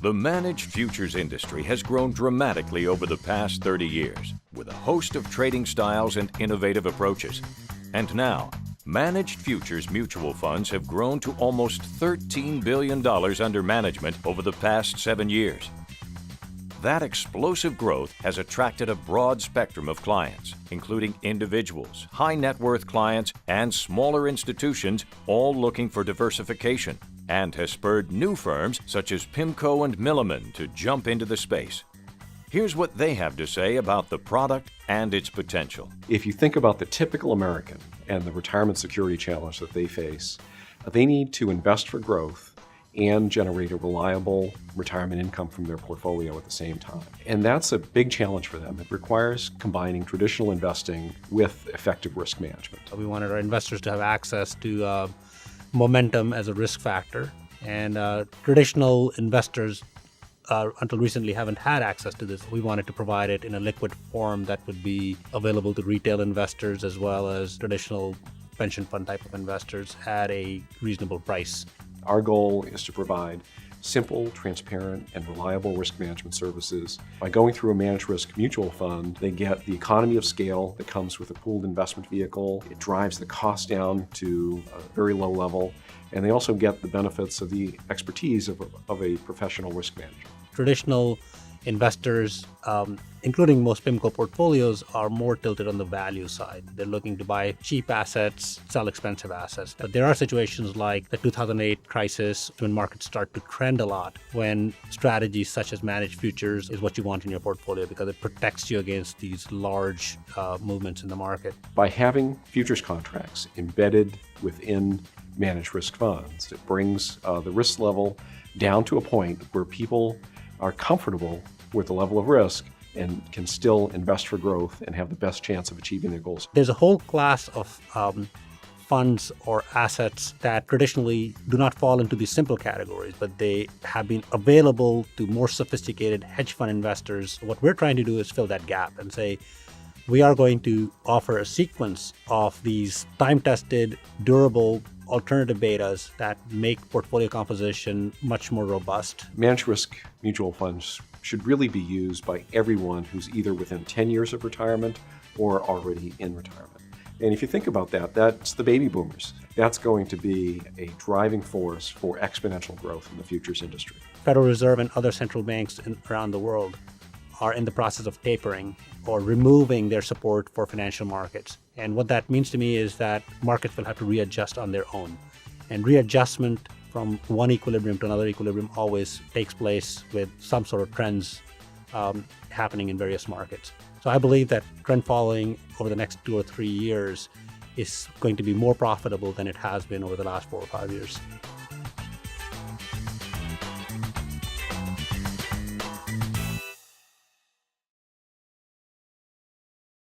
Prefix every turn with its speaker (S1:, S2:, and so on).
S1: The managed futures industry has grown dramatically over the past 30 years with a host of trading styles and innovative approaches. And now, managed futures mutual funds have grown to almost $13 billion under management over the past 7 years. That explosive growth has attracted a broad spectrum of clients, including individuals, high net worth clients, and smaller institutions, all looking for diversification, and has spurred new firms such as PIMCO and Milliman to jump into the space. Here's what they have to say about the product and its potential.
S2: If you think about the typical American and the retirement security challenge that they face, they need to invest for growth and generate a reliable retirement income from their portfolio at the same time. And that's a big challenge for them. It requires combining traditional investing with effective risk management.
S3: We wanted our investors to have access to momentum as a risk factor. And traditional investors, until recently, haven't had access to this. We wanted to provide it in a liquid form that would be available to retail investors as well as traditional pension fund type of investors at a reasonable price.
S2: Our goal is to provide simple, transparent, and reliable risk management services. By going through a managed risk mutual fund, they get the economy of scale that comes with a pooled investment vehicle. It drives the cost down to a very low level, and they also get the benefits of the expertise of a professional risk manager.
S3: Traditional investors, including most PIMCO portfolios, are more tilted on the value side. They're looking to buy cheap assets, sell expensive assets. But there are situations like the 2008 crisis when markets start to trend a lot, when strategies such as managed futures is what you want in your portfolio because it protects you against these large movements in the market.
S2: By having futures contracts embedded within managed risk funds, it brings the risk level down to a point where people are comfortable with the level of risk and can still invest for growth and have the best chance of achieving their goals.
S3: There's a whole class of funds or assets that traditionally do not fall into these simple categories, but they have been available to more sophisticated hedge fund investors. What we're trying to do is fill that gap and say, we are going to offer a sequence of these time-tested, durable alternative betas that make portfolio composition much more robust.
S2: Managed risk mutual funds should really be used by everyone who's either within 10 years of retirement or already in retirement. And if you think about that, that's the baby boomers. That's going to be a driving force for exponential growth in the futures industry.
S3: Federal Reserve and other central banks around the world are in the process of tapering or removing their support for financial markets. And what that means to me is that markets will have to readjust on their own. And readjustment from one equilibrium to another equilibrium always takes place with some sort of trends happening in various markets. So I believe that trend following over the next 2 or 3 years is going to be more profitable than it has been over the last 4 or 5 years.